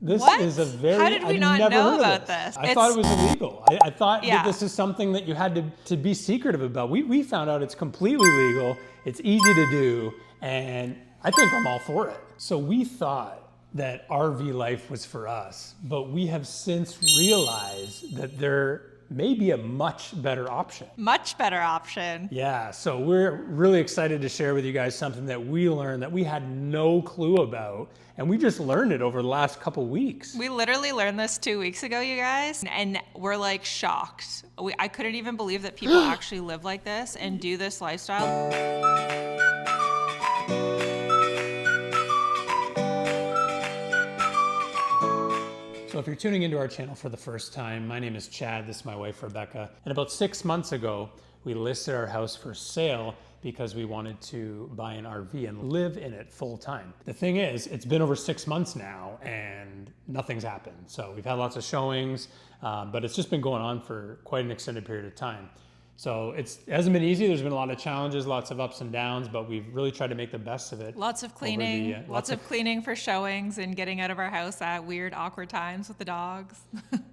This What? is a very, How did we I've not never know heard of about this. this? I thought it was illegal. I thought that Yeah. this is something that you had to be secretive about. We found out it's completely legal, it's easy to do, and I think I'm all for it. So we thought that RV life was for us, but we have since realized that there may be a much better option. Much better option. Yeah, so we're really excited to share with you guys something that we learned that we had no clue about, and we just learned it over the last couple weeks. We literally learned this 2 weeks ago, you guys, and we're like shocked. I couldn't even believe that people actually live like this and do this lifestyle. So if you're tuning into our channel for the first time, my name is Chad, this is my wife Rebecca, and about 6 months ago, we listed our house for sale because we wanted to buy an RV and live in it full time. The thing is, it's been over 6 months now and nothing's happened. So we've had lots of showings, but it's just been going on for quite an extended period of time. So it hasn't been easy. There's been a lot of challenges, lots of ups and downs, but we've really tried to make the best of it. Lots of cleaning, over the, lots of cleaning for showings and getting out of our house at weird, awkward times with the dogs.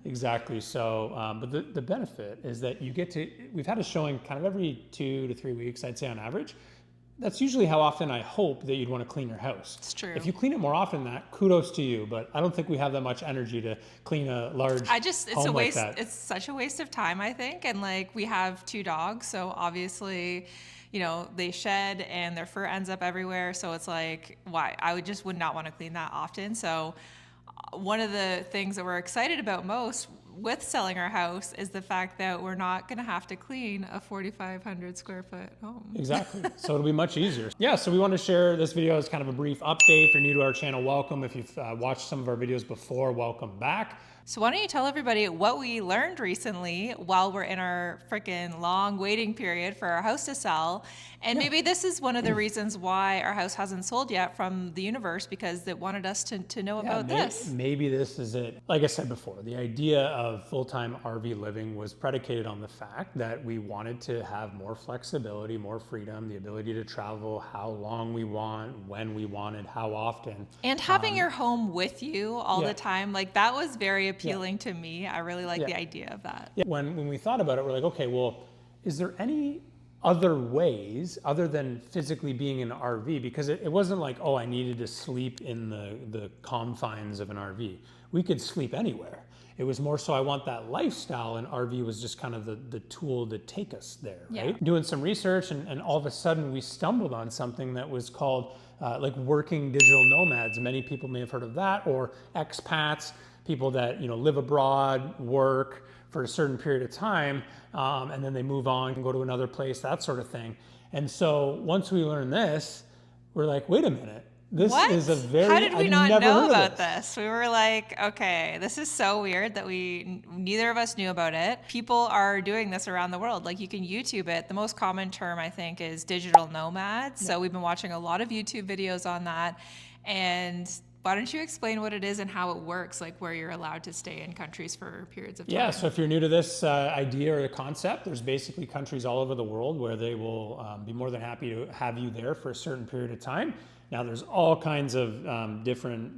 Exactly. So, but the benefit is that we've had a showing kind of every 2 to 3 weeks, I'd say on average. That's usually how often I hope that you'd want to clean your house. It's true. If you clean it more often than that, kudos to you, but I don't think we have that much energy to clean a large it's home a waste. like that. It's such a waste of time, I think. And like we have 2 dogs, so obviously, they shed and their fur ends up everywhere. So it's like, why? Would not want to clean that often. So one of the things that we're excited about most with selling our house is the fact that we're not going to have to clean a 4,500 square foot home. Exactly. So it'll be much easier. Yeah, so we want to share this video as kind of a brief update. If you're new to our channel, welcome. If you've watched some of our videos before, welcome back. So why don't you tell everybody what we learned recently while we're in our freaking long waiting period for our house to sell. And maybe this is one of the reasons why our house hasn't sold yet from the universe, because it wanted us to know about this. Maybe this is it. Like I said before, the idea of full-time RV living was predicated on the fact that we wanted to have more flexibility, more freedom, the ability to travel how long we want, when we wanted, how often. And having your home with you all Yeah. the time, like that was very appealing to me. I really like the idea of that. Yeah. When we thought about it, we're like, okay, well, is there any other ways other than physically being in an RV? Because it wasn't like, oh, I needed to sleep in the confines of an RV. We could sleep anywhere. It was more so I want that lifestyle, and RV was just kind of the tool to take us there, right? Doing some research, and all of a sudden we stumbled on something that was called like working digital nomads. Many people may have heard of that, or expats, people that live abroad, work for a certain period of time, and then they move on and go to another place, that sort of thing. And so once we learned this, we're like, wait a minute. This is a very, How did we I've not never know heard of about this? We were like, okay, this is so weird that neither of us knew about it. People are doing this around the world. Like you can YouTube it. The most common term I think is digital nomads. So we've been watching a lot of YouTube videos on that. And why don't you explain what it is and how it works, like where you're allowed to stay in countries for periods of time? Yeah, so if you're new to this idea or the concept, there's basically countries all over the world where they will be more than happy to have you there for a certain period of time. Now, there's all kinds of different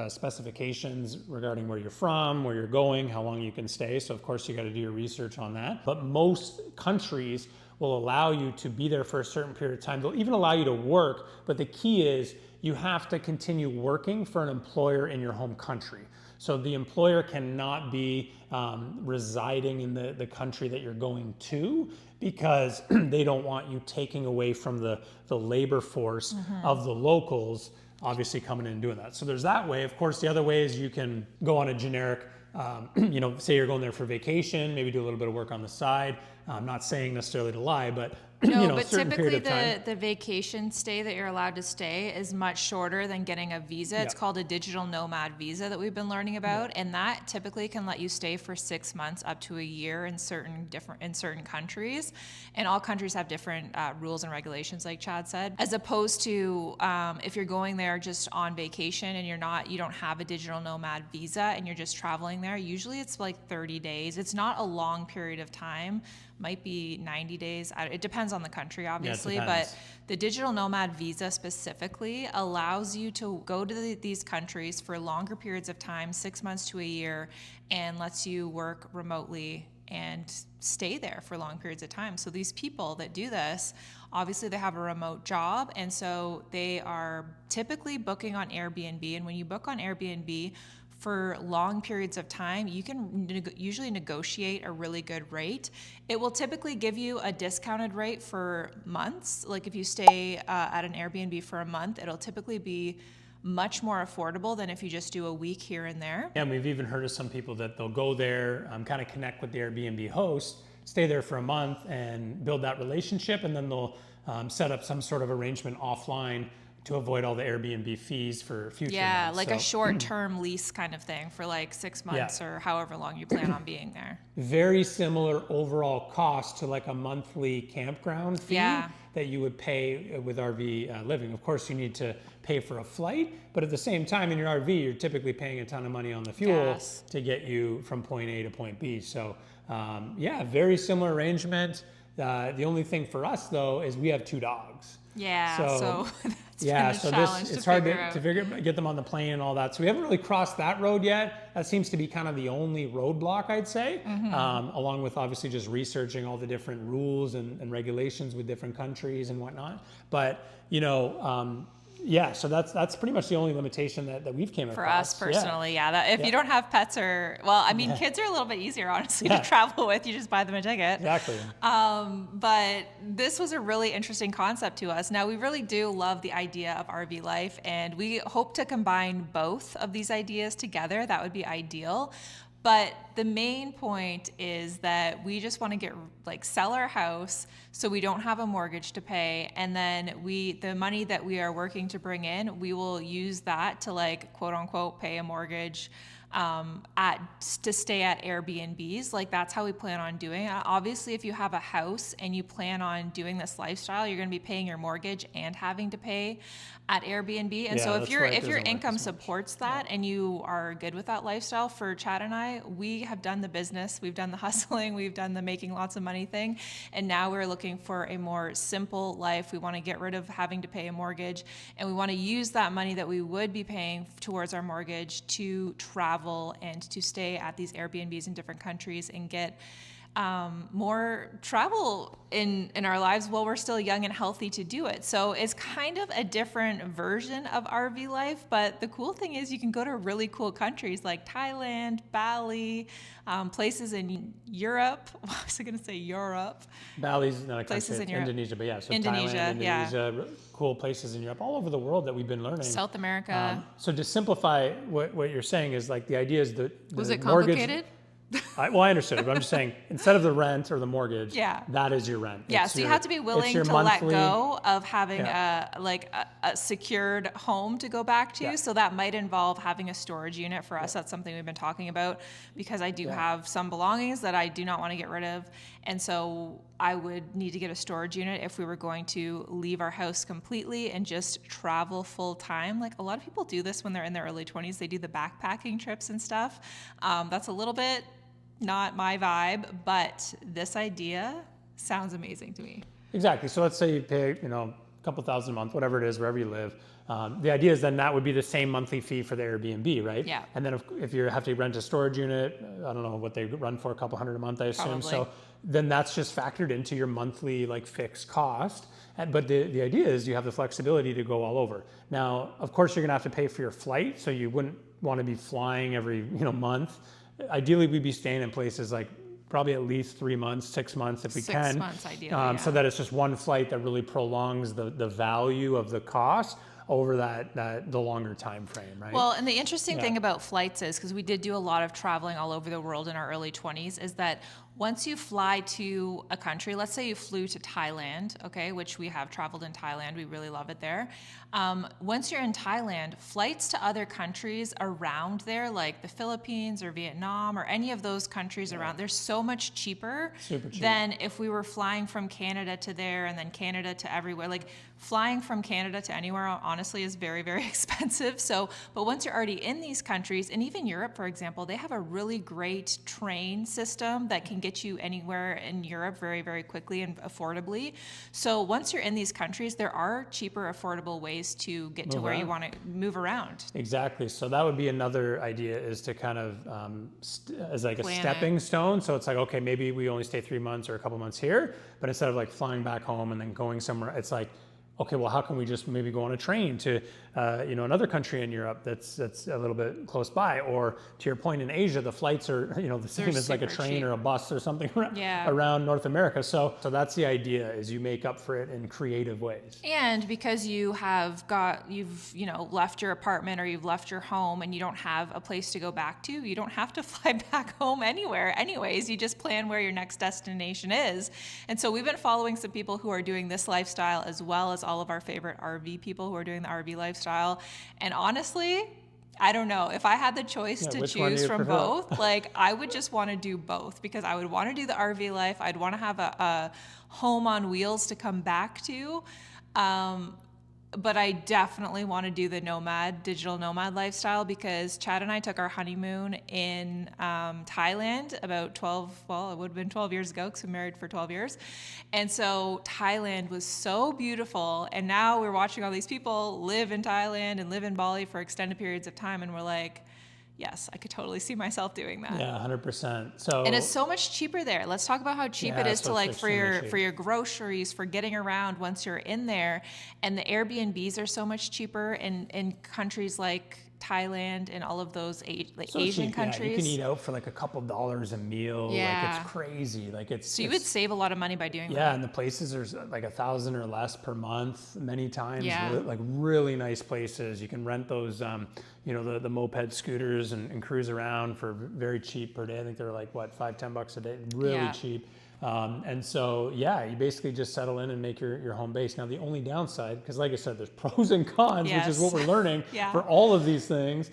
specifications regarding where you're from, where you're going, how long you can stay. So of course you got to do your research on that. But most countries will allow you to be there for a certain period of time. They'll even allow you to work, but the key is you have to continue working for an employer in your home country. So the employer cannot be residing in the country that you're going to, because they don't want you taking away from the labor force of the locals, obviously coming in and doing that. So there's that way. Of course, the other way is you can go on a generic, say you're going there for vacation, maybe do a little bit of work on the side. I'm not saying necessarily to lie, but No, but certain typically period of time. the vacation stay that you're allowed to stay is much shorter than getting a visa. It's called a digital nomad visa that we've been learning about, and that typically can let you stay for 6 months up to a year in certain countries. And all countries have different rules and regulations, like Chad said, as opposed to if you're going there just on vacation and you don't have a digital nomad visa and you're just traveling there. Usually it's like 30 days. It's not a long period of time. might be 90 days. It depends on the country, obviously, depends. but the digital nomad visa specifically allows you to go to these countries for longer periods of time, 6 months to a year, and lets you work remotely and stay there for long periods of time. So these people that do this, obviously they have a remote job, and so they are typically booking on Airbnb. And when you book on Airbnb for long periods of time, you can usually negotiate a really good rate. It will typically give you a discounted rate for months. Like if you stay at an Airbnb for a month, it'll typically be much more affordable than if you just do a week here and there. Yeah, and we've even heard of some people that they'll go there, kind of connect with the Airbnb host, stay there for a month and build that relationship, and then they'll set up some sort of arrangement offline to avoid all the Airbnb fees for future months. Like a short-term lease kind of thing for like 6 months or however long you plan on being there. Very similar overall cost to like a monthly campground fee that you would pay with RV living. Of course, you need to pay for a flight, but at the same time in your RV, you're typically paying a ton of money on the fuel to get you from point A to point B. So very similar arrangement. The only thing for us though is we have 2 dogs. So that's been a challenge it's to hard to get them on the plane and all that. So we haven't really crossed that road yet. That seems to be kind of the only roadblock, I'd say, along with obviously just researching all the different rules and regulations with different countries and whatnot. But, so that's pretty much the only limitation that we've came across. For us personally, if you don't have pets kids are a little bit easier, honestly, to travel with. You just buy them a ticket. Exactly. But this was a really interesting concept to us. Now, we really do love the idea of RV life, and we hope to combine both of these ideas together. That would be ideal. But the main point is that we just want to sell our house so we don't have a mortgage to pay. And then the money that we are working to bring in, we will use that to quote unquote pay a mortgage to stay at Airbnbs. That's how we plan on doing it. Obviously, if you have a house and you plan on doing this lifestyle, you're going to be paying your mortgage and having to pay at Airbnb. And so if your income supports that and you are good with that lifestyle, for Chad and I, we have done the business, we've done the hustling, we've done the making lots of money thing, and now we're looking for a more simple life. We want to get rid of having to pay a mortgage, and we want to use that money that we would be paying towards our mortgage to travel and to stay at these Airbnbs in different countries and get more travel in our lives while we're still young and healthy to do it. So it's kind of a different version of RV life, but the cool thing is you can go to really cool countries like Thailand, Bali, places in Europe. I was going to say Europe. Bali's not a places country, in Europe. Indonesia, but so Indonesia, Thailand, Indonesia, cool places in Europe, all over the world that we've been learning. South America. So to simplify what you're saying is the idea is the Was it mortgage, complicated? I understood it, but I'm just saying, instead of the rent or the mortgage, that is your rent. Yeah, so you have to be willing to let go of having a secured home to go back to. So that might involve having a storage unit. For us, that's something we've been talking about, because I do have some belongings that I do not want to get rid of. And so I would need to get a storage unit if we were going to leave our house completely and just travel full time. A lot of people do this when they're in their early 20s. They do the backpacking trips and stuff. That's a little bit not my vibe, but this idea sounds amazing to me. Exactly. So let's say you pay, a couple $1,000 a month, whatever it is, wherever you live. The idea is then that would be the same monthly fee for the Airbnb, right? Yeah. And then if you have to rent a storage unit, I don't know what they run for, a couple $100 a month, I assume. Probably. So then that's just factored into your monthly fixed cost. But the idea is you have the flexibility to go all over. Now, of course, you're going to have to pay for your flight, so you wouldn't want to be flying every month. Ideally, we'd be staying in places probably at least 3 months, 6 months if we can. 6 months ideally, so that it's just one flight that really prolongs the value of the cost over the longer time frame, right? Well, and the interesting thing about flights is, because we did do a lot of traveling all over the world in our early 20s, is that once you fly to a country, let's say you flew to Thailand, okay, which we have traveled in Thailand, we really love it there. Once you're in Thailand, flights to other countries around there, like the Philippines or Vietnam or any of those countries around, they're so much cheaper than if we were flying from Canada to there and then Canada to everywhere. Flying from Canada to anywhere, honestly, is very, very expensive. But once you're already in these countries, and even Europe, for example, they have a really great train system that can get get you anywhere in Europe very, very quickly and affordably. So once you're in these countries, there are cheaper, affordable ways to get to where you want to move around. Exactly. So that would be another idea, is to kind of as like Plan a stepping stone. So it's like, okay, maybe we only stay 3 months or a couple months here, but instead of like flying back home and then going somewhere, it's like, okay, well, how can we just maybe go on a train to, another country in Europe that's a little bit close by? Or to your point, in Asia, the flights are, the same as like a train cheap. or a bus or something around North America. So that's the idea, is you make up for it in creative ways. And because you've left your apartment or you've left your home and you don't have a place to go back to, you don't have to fly back home anywhere. Anyways, you just plan where your next destination is. And so we've been following some people who are doing this lifestyle, as well as all of our favorite RV people who are doing the RV lifestyle. And honestly, I don't know. If I had the choice to choose from both, like, I would just want to do both, because I would want to do the RV life. I'd want to have a home on wheels to come back to. But I definitely want to do the digital nomad lifestyle, because Chad and I took our honeymoon in Thailand about it would have been 12 years ago, because we married for 12 years. And so Thailand was so beautiful. And now we're watching all these people live in Thailand and live in Bali for extended periods of time. And we're like, yes, I could totally see myself doing that. Yeah, 100%. And it's so much cheaper there. Let's talk about how cheap it is to for your groceries, for getting around once you're in there. And the Airbnbs are so much cheaper in countries like Thailand and all of those Asian countries. Yeah, you can eat out for like a couple dollars a meal. Yeah. Like, it's crazy. Like, so you would save a lot of money by doing that. Yeah, and the places are like 1,000 or less per month many times. Yeah. Like really nice places. You can rent those, the moped scooters and cruise around for very cheap per day. I think they're like, what, $5-10 a day? Really cheap. And so, you basically just settle in and make your home base. Now, the only downside, because like I said, there's pros and cons, which is what we're learning for all of these things,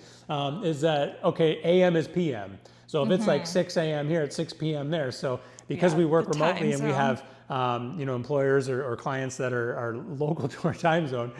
is that, okay, AM is PM. So if it's like 6 a.m. here, it's 6 p.m. there. So because we work remotely and we have, employers or clients that are local to our time zone,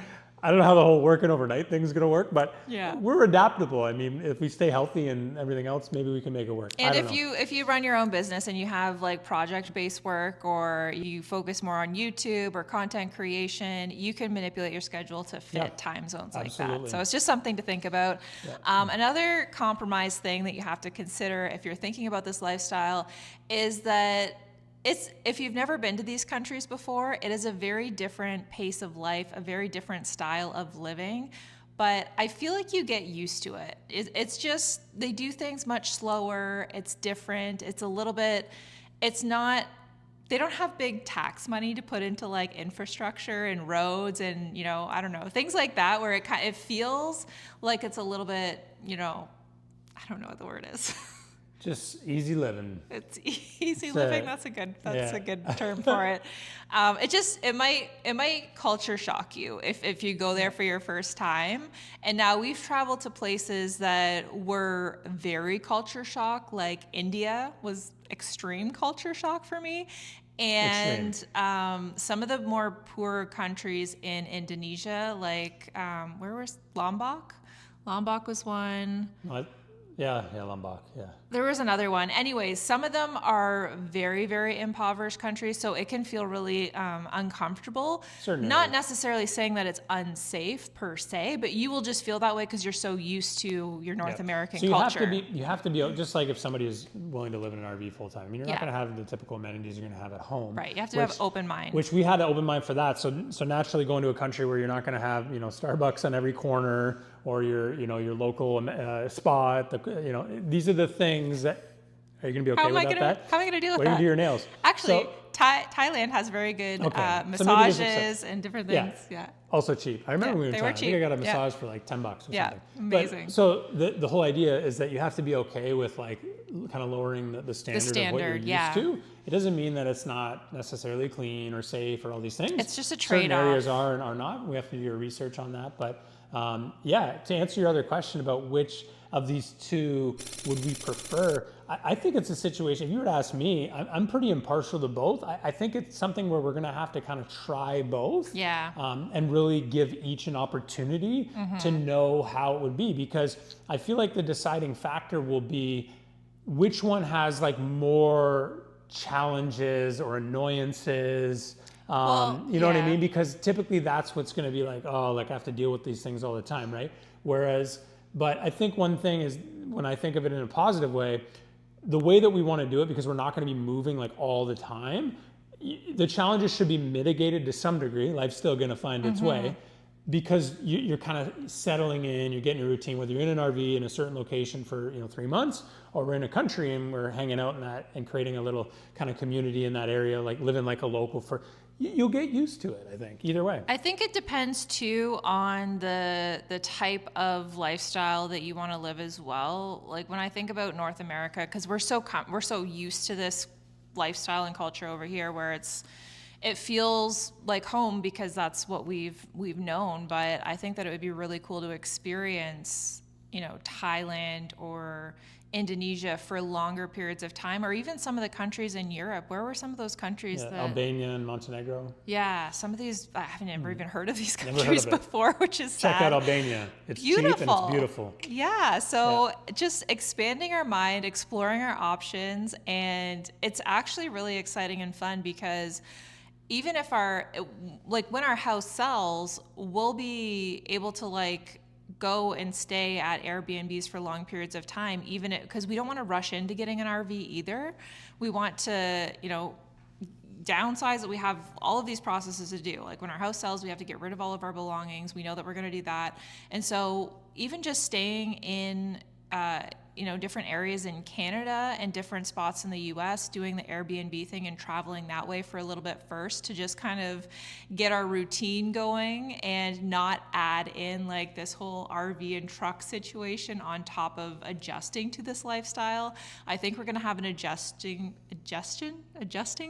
I don't know how the whole working overnight thing is going to work, but we're adaptable. I mean, if we stay healthy and everything else, maybe we can make it work. And if you run your own business and you have like project-based work, or you focus more on YouTube or content creation, you can manipulate your schedule to fit time zones like that. So it's just something to think about. Another compromise thing that you have to consider if you're thinking about this lifestyle is that if you've never been to these countries before, it is a very different pace of life, a very different style of living. But I feel like you get used to it. It's just, they do things much slower. It's different. It's a little bit, they don't have big tax money to put into like infrastructure and roads and, I don't know, things like that, where it feels like it's a little bit, I don't know what the word is. Just easy living. It's easy living. That's a good term for it. It might culture shock you if you go there for your first time. And now we've traveled to places that were very culture shock, like India was extreme culture shock for me. And some of the more poor countries in Indonesia, like where was Lombok? Lombok was one. What? Yeah, Lombok, There was another one. Anyways, some of them are very, very impoverished countries, so it can feel really uncomfortable. Certainly. Not necessarily saying that it's unsafe per se, but you will just feel that way because you're so used to your North American culture. You have to be, just like if somebody is willing to live in an RV full time. I mean, you're not going to have the typical amenities you're going to have at home. Right, you have to have open mind. Which we had an open mind for that. So naturally going to a country where you're not going to have, Starbucks on every corner, or your local spa at these are the things that, are you going to be okay with that? How am I going to deal with that? What are you going to do your nails? Actually, Thailand has very good massages and different things. Yeah. Also cheap. I remember when we were in Thailand. I think I got a massage for like $10 or something. Yeah, amazing. But, so the whole idea is that you have to be okay with like kind of lowering the standard of what you're used to. It doesn't mean that it's not necessarily clean or safe or all these things. It's just a trade-off. Certain areas are and are not. We have to do your research on that. But to answer your other question about which of these two would we prefer, I think it's a situation, if you were to ask me, I'm pretty impartial to both. I think it's something where we're going to have to kind of try both and really give each an opportunity to know how it would be, because I feel like the deciding factor will be which one has like more challenges or annoyances. Well, You know what I yeah. mean? Because typically that's what's going to be like, oh, like I have to deal with these things all the time, right? Whereas, but I think one thing is when I think of it in a positive way, the way that we want to do it, because we're not going to be moving like all the time, the challenges should be mitigated to some degree. Life's still going to find its way because you're kind of settling in, you're getting your routine, whether you're in an RV in a certain location for 3 months, or we're in a country and we're hanging out in that and creating a little kind of community in that area, like living like a local for, you'll get used to it, I think, either way. I think it depends too on the type of lifestyle that you want to live as well. Like when I think about North America, because we're so used to this lifestyle and culture over here, where it feels like home because that's what we've known. But I think that it would be really cool to experience, Thailand or Indonesia for longer periods of time, or even some of the countries in Europe. Where were some of those countries Yeah, that? Albania and Montenegro. Yeah, some of these, I haven't ever even heard of these Never heard countries of it. before, which is Check sad. out Albania. It's cheap and it's beautiful. Yeah, so just expanding our mind, exploring our options, and it's actually really exciting and fun because even if when our house sells, we'll be able to go and stay at Airbnbs for long periods of time, even because we don't want to rush into getting an RV either. We want to, downsize it. We have all of these processes to do. Like when our house sells, we have to get rid of all of our belongings. We know that we're going to do that. And so even just staying in, different areas in Canada and different spots in the US, doing the Airbnb thing and traveling that way for a little bit first to just kind of get our routine going and not add in like this whole RV and truck situation on top of adjusting to this lifestyle. I think we're going to have an adjusting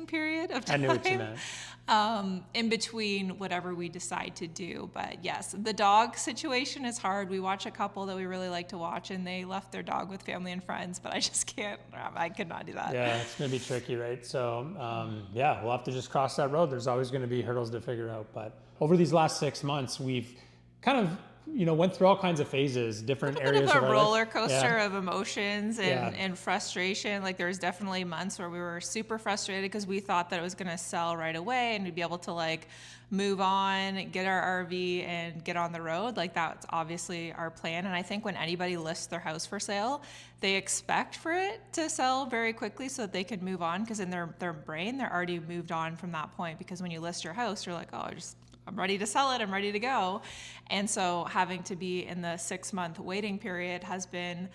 period of time. I knew what you meant. In between whatever we decide to do. But yes, the dog situation is hard. We watch a couple that we really like to watch, and they left their dog with family and friends, but I just can't, I could not do that. Yeah, it's going to be tricky, right? So, we'll have to just cross that road. There's always going to be hurdles to figure out. But over these last 6 months, we've kind of went through all kinds of phases, different areas Bit of of a our roller life. coaster of emotions and, Yeah. and frustration. Like there was definitely months where we were super frustrated because we thought that it was going to sell right away and we'd be able to move on, get our RV and get on the road. Like that's obviously our plan. And I think when anybody lists their house for sale, they expect for it to sell very quickly so that they can move on, because in their brain, they're already moved on from that point. Because when you list your house, you're like, oh, I'm ready to sell it. I'm ready to go. And so having to be in the 6-month waiting period has been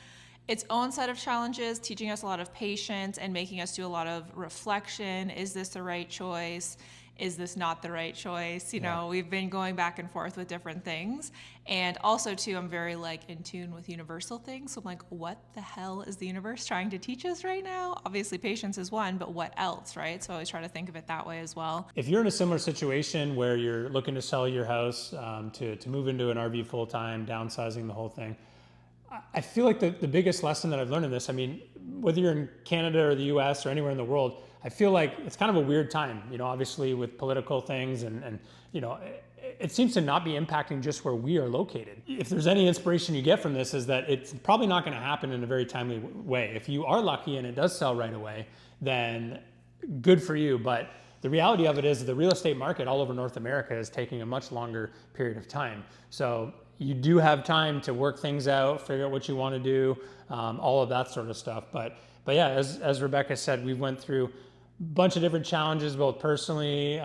its own set of challenges, teaching us a lot of patience and making us do a lot of reflection. Is this the right choice? Is this not the right choice? We've been going back and forth with different things. And also too, I'm very in tune with universal things. So I'm like, what the hell is the universe trying to teach us right now? Obviously patience is one, but what else, right? So I always try to think of it that way as well. If you're in a similar situation where you're looking to sell your house, to move into an RV full-time, downsizing the whole thing, I feel like the biggest lesson that I've learned in this, whether you're in Canada or the US or anywhere in the world, I feel like it's kind of a weird time, obviously with political things and it seems to not be impacting just where we are located. If there's any inspiration you get from this is that it's probably not going to happen in a very timely way. If you are lucky and it does sell right away, then good for you. But the reality of it is the real estate market all over North America is taking a much longer period of time. So you do have time to work things out, figure out what you want to do, all of that sort of stuff. But yeah, as Rebecca said, we went through a bunch of different challenges, both personally.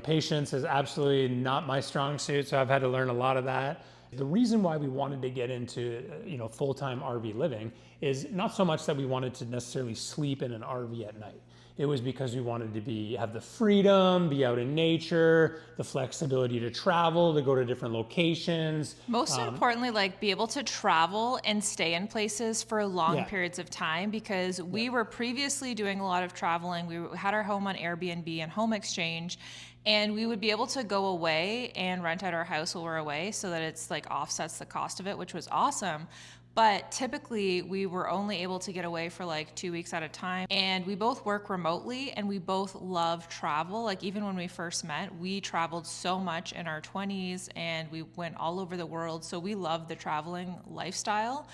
Patience is absolutely not my strong suit, so I've had to learn a lot of that. The reason why we wanted to get into full-time RV living is not so much that we wanted to necessarily sleep in an RV at night. It was because we wanted to have the freedom, be out in nature, the flexibility to travel, to go to different locations. Most importantly, be able to travel and stay in places for long periods of time, because we were previously doing a lot of traveling. We had our home on Airbnb and Home Exchange, and we would be able to go away and rent out our house while we're away so that it's offsets the cost of it, which was awesome. But typically we were only able to get away for 2 weeks at a time. And we both work remotely and we both love travel. Even when we first met, we traveled so much in our 20s and we went all over the world. So we love the traveling lifestyle.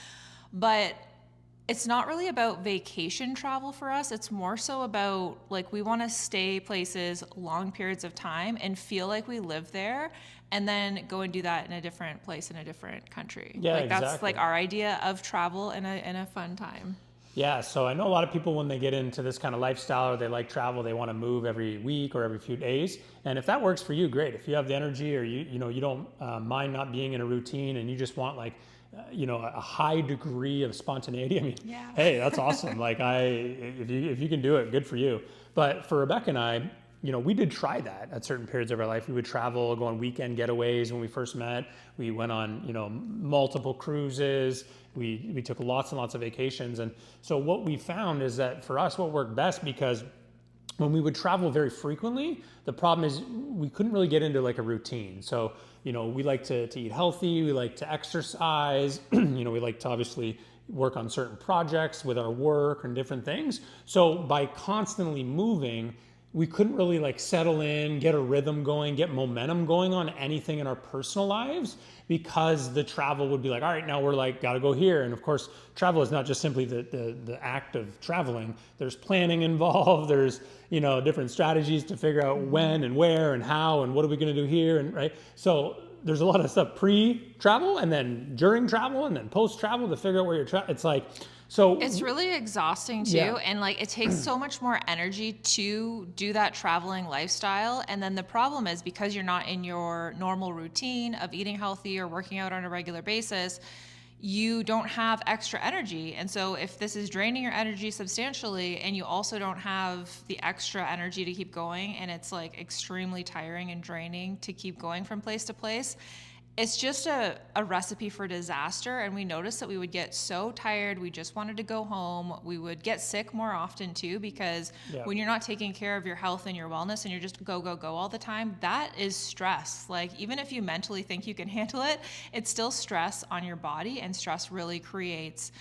But It's not really about vacation travel for us. It's more so about like we want to stay places long periods of time and feel like we live there and then go and do that in a different place in a different country. Yeah, Like that's exactly. like our idea of travel in a fun time. Yeah, so I know a lot of people when they get into this kind of lifestyle or they like travel, they want to move every week or every few days. And if that works for you, great. If you have the energy or you don't mind not being in a routine and you just want like a high degree of spontaneity, I mean, Yeah. hey, that's awesome. Like if you can do it, good for you. But for Rebecca and I, we did try that at certain periods of our life. We would travel, go on weekend getaways when we first met. We went on, multiple cruises. We took lots and lots of vacations. And so what we found is that for us, what worked best, because when we would travel very frequently, the problem is we couldn't really get into like a routine. So, we like to eat healthy, we like to exercise, we like to obviously work on certain projects with our work and different things. So by constantly moving, we couldn't really like settle in, get a rhythm going, get momentum going on anything in our personal lives, because the travel would be like, all right, now we're like, got to go here. And of course, travel is not just simply the act of traveling. There's planning involved. There's, different strategies to figure out when and where and how and what are we going to do here. And right. So there's a lot of stuff pre-travel and then during travel and then post-travel to figure out where you're it's like, so it's really exhausting too. Yeah. And like it takes so much more energy to do that traveling lifestyle. And then the problem is because you're not in your normal routine of eating healthy or working out on a regular basis, you don't have extra energy. And so if this is draining your energy substantially and you also don't have the extra energy to keep going and it's like extremely tiring and draining to keep going from place to place, it's just a recipe for disaster. And we noticed that we would get so tired. We just wanted to go home. We would get sick more often too, because when you're not taking care of your health and your wellness and you're just go, go, go all the time, that is stress. Like even if you mentally think you can handle it, it's still stress on your body, and stress really creates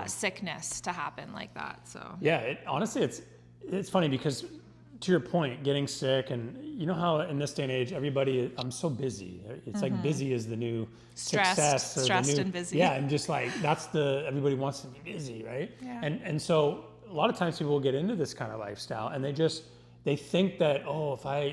sickness to happen like that. So yeah, honestly, it's funny because to your point, getting sick, and you know how in this day and age, everybody, I'm so busy. It's like busy is the new success. Or stressed the new, and busy. Yeah, and just like, everybody wants to be busy, right? Yeah. And so a lot of times people will get into this kind of lifestyle and they think that, oh, if I,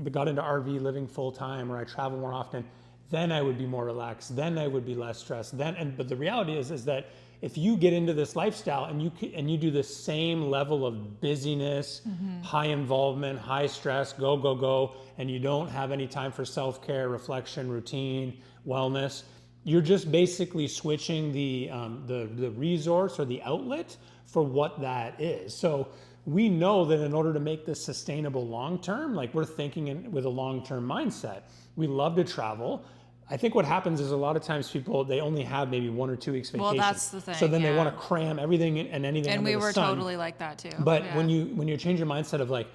got into RV living full time or I travel more often, then I would be more relaxed, then I would be less stressed. But the reality is that if you get into this lifestyle and you do the same level of busyness, high involvement, high stress, go, go, go, and you don't have any time for self-care, reflection, routine, wellness, you're just basically switching the resource or the outlet for what that is. So we know that in order to make this sustainable long-term, like we're thinking with a long-term mindset, we love to travel. I think what happens is a lot of times people, they only have maybe 1 or 2 weeks vacation. Well, that's the thing. So then they want to cram everything and anything and under we the were sun. totally like that too. But when you change your mindset of like,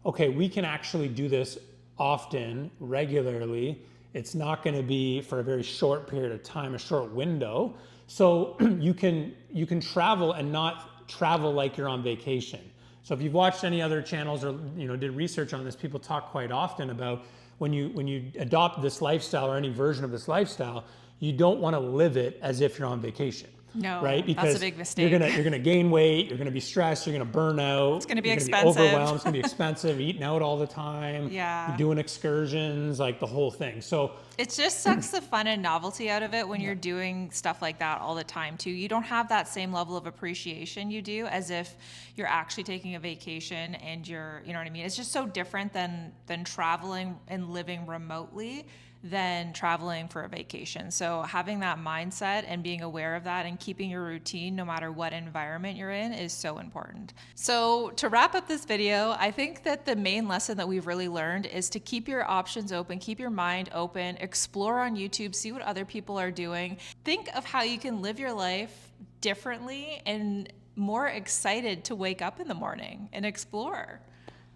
okay, we can actually do this often, regularly. It's not going to be for a very short period of time, a short window. So you can travel and not travel like you're on vacation. So if you've watched any other channels or did research on this, people talk quite often about when you adopt this lifestyle or any version of this lifestyle, you don't want to live it as if you're on vacation. No, right? Because that's a big mistake. You're gonna gain weight, you're gonna be stressed, you're gonna burn out. It's gonna be you're expensive. Gonna be overwhelmed. It's gonna be expensive. Eating out all the time. Yeah. You're doing excursions, like the whole thing. So it just sucks the fun and novelty out of it when you're doing stuff like that all the time too. You don't have that same level of appreciation you do as if you're actually taking a vacation and you're, you know what I mean? It's just so different than traveling and living remotely than traveling for a vacation. So having that mindset and being aware of that and keeping your routine no matter what environment you're in is so important. So to wrap up this video, I think that the main lesson that we've really learned is to keep your options open, keep your mind open, explore on YouTube, see what other people are doing. Think of how you can live your life differently and more excited to wake up in the morning and explore.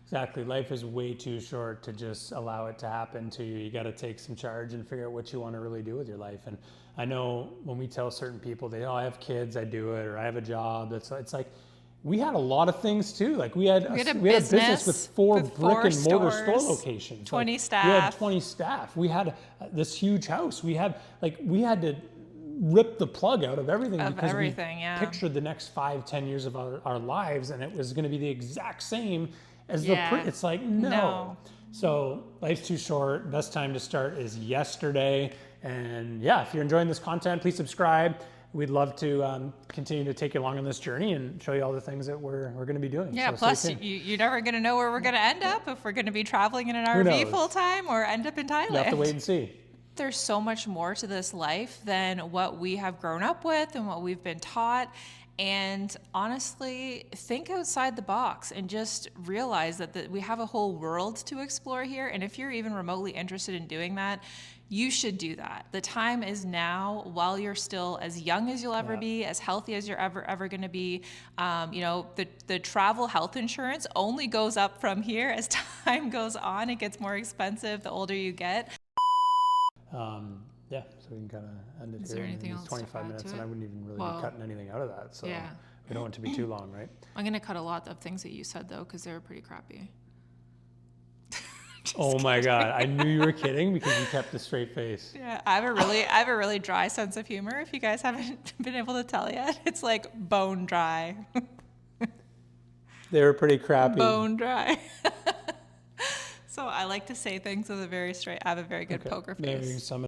Exactly. Life is way too short to just allow it to happen to you. You got to take some charge and figure out what you want to really do with your life. And I know when we tell certain people, I have kids, I do it, or I have a job. It's like, we had a lot of things too. Like we had a business with four brick and mortar store locations. 20 staff. We had 20 staff. We had this huge house. We had to ripped the plug out of everything Of because everything, we yeah. pictured the next 5-10 years of our lives, and it was going to be the exact same as Yeah. it's like, no. No. So life's too short. Best time to start is yesterday. And yeah, if you're enjoying this content, please subscribe. We'd love to continue to take you along on this journey and show you all the things that we're going to be doing. Yeah, So plus stay tuned. you're never going to know where we're going to end up, if we're going to be traveling in an Who RV knows? full time or end up in Thailand. You have to wait and see. There's so much more to this life than what we have grown up with and what we've been taught. And honestly, think outside the box and just realize that we have a whole world to explore here. And if you're even remotely interested in doing that, you should do that. The time is now, while you're still as young as you'll ever be, as healthy as you're ever going to be. You know, the travel health insurance only goes up from here as time goes on. It gets more expensive the older you get. Yeah, so we can kind of end it here. Is there anything It's else to 25 add minutes, to and it? I wouldn't even really Well, be cutting anything out of that. So yeah. we don't want it to be too long, right? I'm going to cut a lot of things that you said, though, because they were pretty crappy. Oh my God, I knew you were kidding because you kept a straight face. Yeah, I have a really dry sense of humor. If you guys haven't been able to tell yet, it's like bone dry. They were pretty crappy. Bone dry. So I like to say things with a very straight. I have a very good poker face. Maybe some